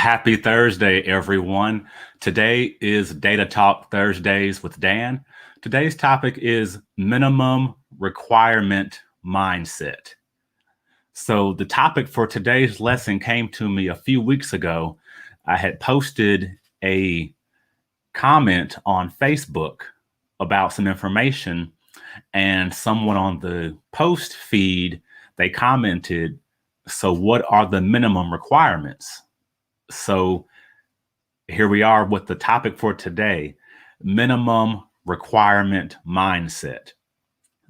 Happy Thursday, everyone. Today is Data Talk Thursdays with Dan. Today's topic is minimum requirement mindset. So the topic for today's lesson came to me a few weeks ago. I had posted a comment on Facebook about some information, and someone on the post feed, they commented, "So what are the minimum requirements?" So here we are with the topic for today, minimum requirement mindset.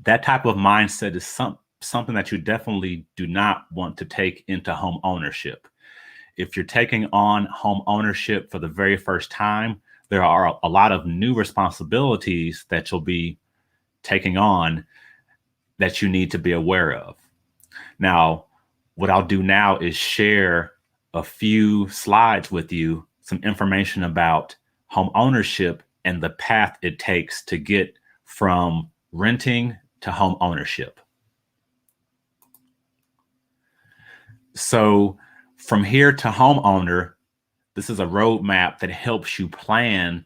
That type of mindset is something that you definitely do not want to take into home ownership. If you're taking on home ownership for the very first time, there are a lot of new responsibilities that you'll be taking on that you need to be aware of. Now, what I'll do now is share a few slides with you, some information about home ownership and the path it takes to get from renting to home ownership. So from here to homeowner, this is a roadmap that helps you plan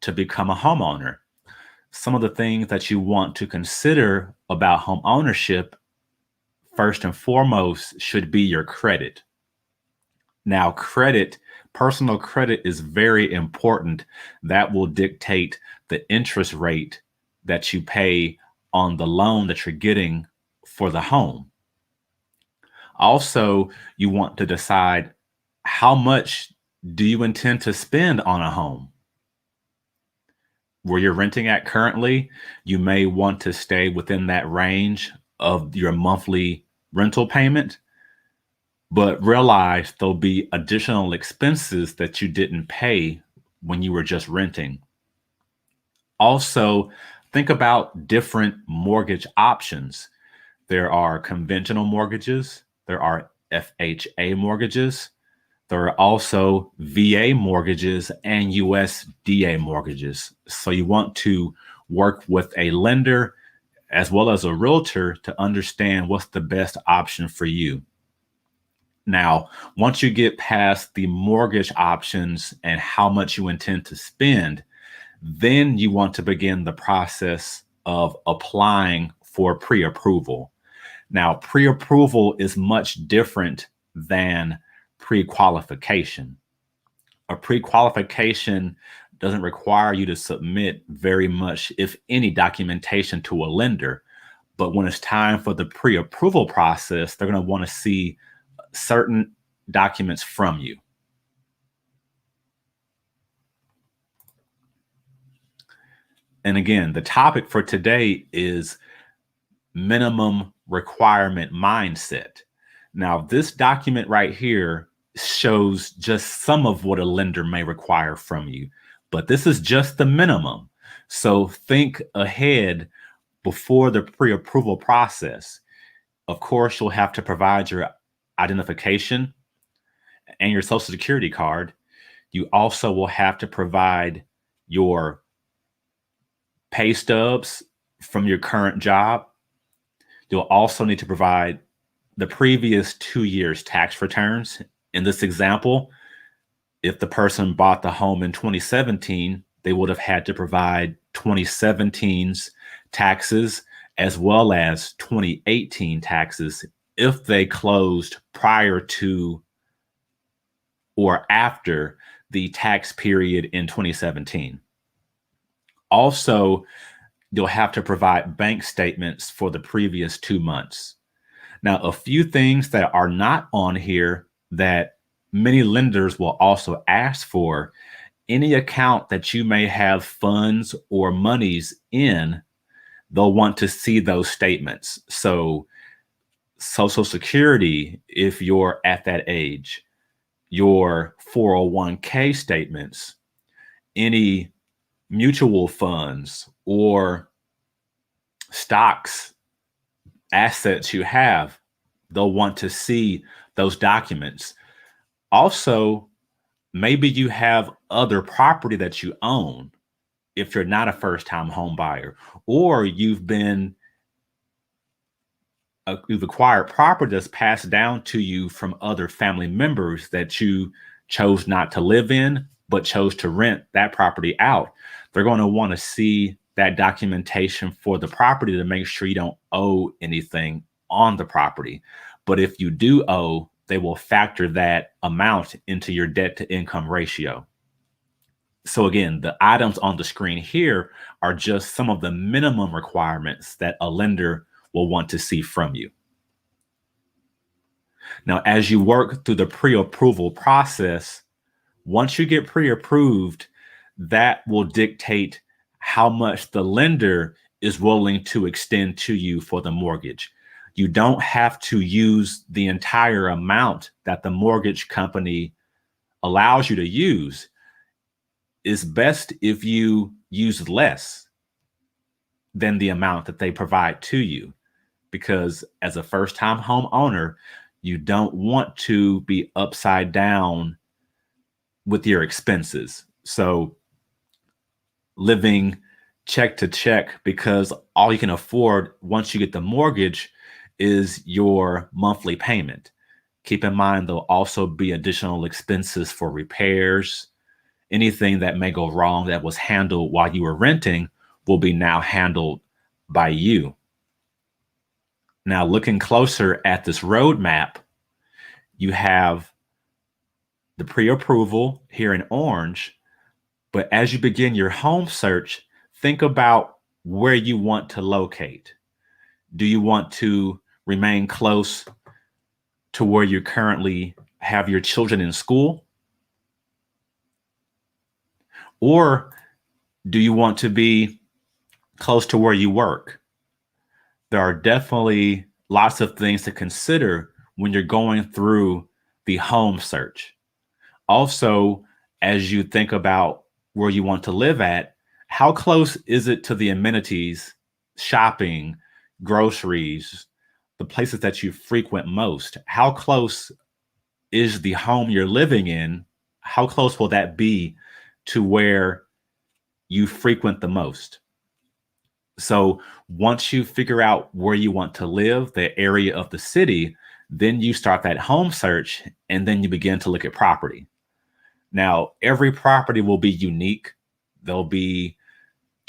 to become a homeowner. Some of the things that you want to consider about home ownership, first and foremost, should be your credit. Now, personal credit is very important. That will dictate the interest rate that you pay on the loan that you're getting for the home. Also, you want to decide how much do you intend to spend on a home. Where you're renting at currently, you may want to stay within that range of your monthly rental payment, but realize there'll be additional expenses that you didn't pay when you were just renting. Also, think about different mortgage options. There are conventional mortgages, there are FHA mortgages, there are also VA mortgages and USDA mortgages. So you want to work with a lender as well as a realtor to understand what's the best option for you. Now, once you get past the mortgage options and how much you intend to spend, then you want to begin the process of applying for pre-approval. Now, pre-approval is much different than pre-qualification. A pre-qualification doesn't require you to submit very much, if any, documentation to a lender. But when it's time for the pre-approval process, they're going to want to see certain documents from you. And again, the topic for today is minimum requirement mindset. Now, this document right here shows just some of what a lender may require from you, but this is just the minimum. So think ahead before the pre-approval process. Of course, you'll have to provide your identification and your social security card. You also will have to provide your pay stubs from your current job. You'll also need to provide the previous 2 years tax returns. In this example, if the person bought the home in 2017, they would have had to provide 2017's taxes as well as 2018 taxes if they closed prior to or after the tax period in 2017. Also, you'll have to provide bank statements for the previous 2 months. Now, a few things that are not on here that many lenders will also ask for: any account that you may have funds or monies in, they'll want to see those statements. So Social Security, if you're at that age, your 401k statements, any mutual funds or stocks, assets you have, they'll want to see those documents. Also, maybe you have other property that you own if you're not a first-time home buyer, or you've acquired property that's passed down to you from other family members that you chose not to live in, but chose to rent that property out, they're going to want to see that documentation for the property to make sure you don't owe anything on the property. But if you do owe, they will factor that amount into your debt to income ratio. So again, the items on the screen here are just some of the minimum requirements that a lender will want to see from you. Now, as you work through the pre-approval process, once you get pre-approved, that will dictate how much the lender is willing to extend to you for the mortgage. You don't have to use the entire amount that the mortgage company allows you to use. It's best if you use less than the amount that they provide to you, because as a first-time home owner, you don't want to be upside down with your expenses. So living check to check, because all you can afford once you get the mortgage is your monthly payment. Keep in mind, there'll also be additional expenses for repairs. Anything that may go wrong that was handled while you were renting will be now handled by you. Now, looking closer at this roadmap, you have the pre-approval here in orange. But as you begin your home search, think about where you want to locate. Do you want to remain close to where you currently have your children in school? Or do you want to be close to where you work? There are definitely lots of things to consider when you're going through the home search. Also, as you think about where you want to live at, how close is it to the amenities, shopping, groceries, the places that you frequent most? How close is the home you're living in? How close will that be to where you frequent the most? So once you figure out where you want to live, the area of the city, then you start that home search, and then you begin to look at property. Now, every property will be unique. There'll be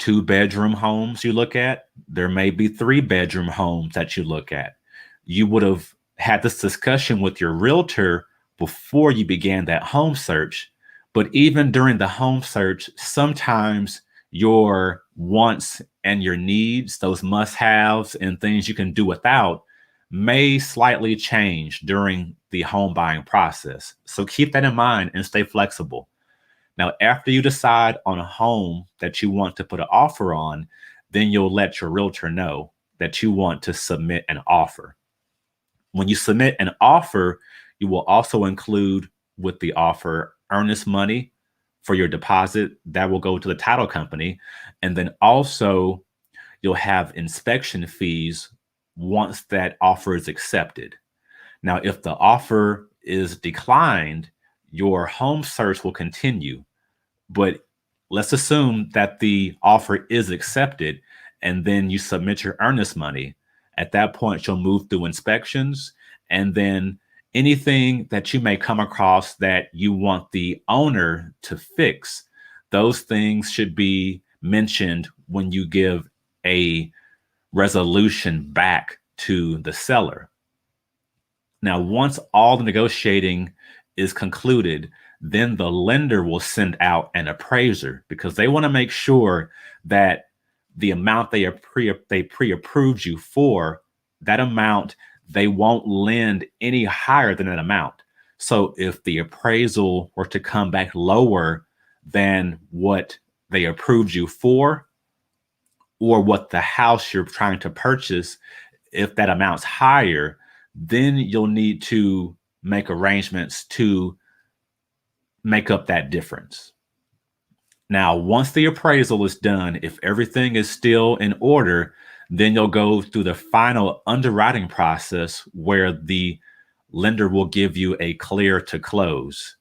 2-bedroom homes you look at. There may be 3-bedroom homes that you look at. You would have had this discussion with your realtor before you began that home search. But even during the home search, sometimes your wants and your needs, those must-haves and things you can do without, may slightly change during the home buying process. So keep that in mind and stay flexible. Now, after you decide on a home that you want to put an offer on, then you'll let your realtor know that you want to submit an offer. When you submit an offer, you will also include with the offer earnest money for your deposit that will go to the title company. And then also you'll have inspection fees once that offer is accepted. Now, if the offer is declined, your home search will continue. But let's assume that the offer is accepted and then you submit your earnest money. At that point, you'll move through inspections, and then anything that you may come across that you want the owner to fix, those things should be mentioned when you give a resolution back to the seller. Now, once all the negotiating is concluded, then the lender will send out an appraiser, because they want to make sure that the amount they pre-approved you for, that amount, they won't lend any higher than that amount. So if the appraisal were to come back lower than what they approved you for, or what the house you're trying to purchase, if that amount's higher, then you'll need to make arrangements to make up that difference. Now, once the appraisal is done, if everything is still in order, then you'll go through the final underwriting process where the lender will give you a clear to close.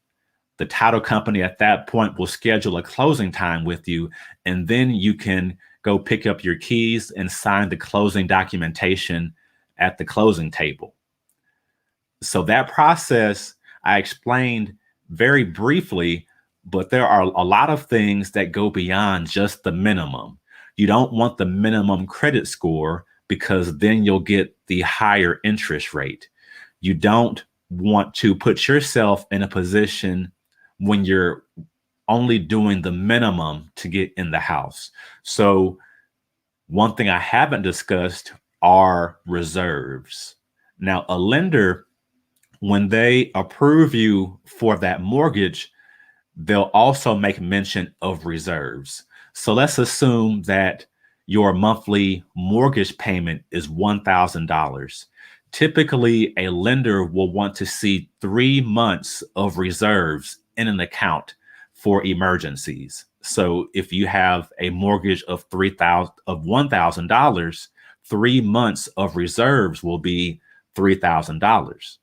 The title company at that point will schedule a closing time with you, and then you can go pick up your keys and sign the closing documentation at the closing table. So that process, I explained very briefly, but there are a lot of things that go beyond just the minimum. You don't want the minimum credit score because then you'll get the higher interest rate. You don't want to put yourself in a position when you're only doing the minimum to get in the house. So one thing I haven't discussed are reserves. Now, a lender, when they approve you for that mortgage, they'll also make mention of reserves. So let's assume that your monthly mortgage payment is $1,000. Typically, a lender will want to see 3 months of reserves in an account for emergencies. So if you have a mortgage of $1,000, 3 months of reserves will be $3,000.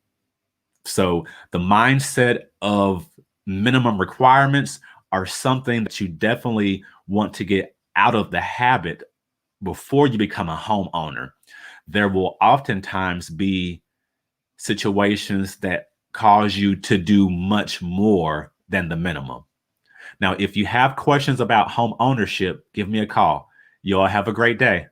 So the mindset of minimum requirements are something that you definitely want to get out of the habit before you become a homeowner. There will oftentimes be situations that cause you to do much more than the minimum. Now, if you have questions about home ownership, give me a call. You all have a great day.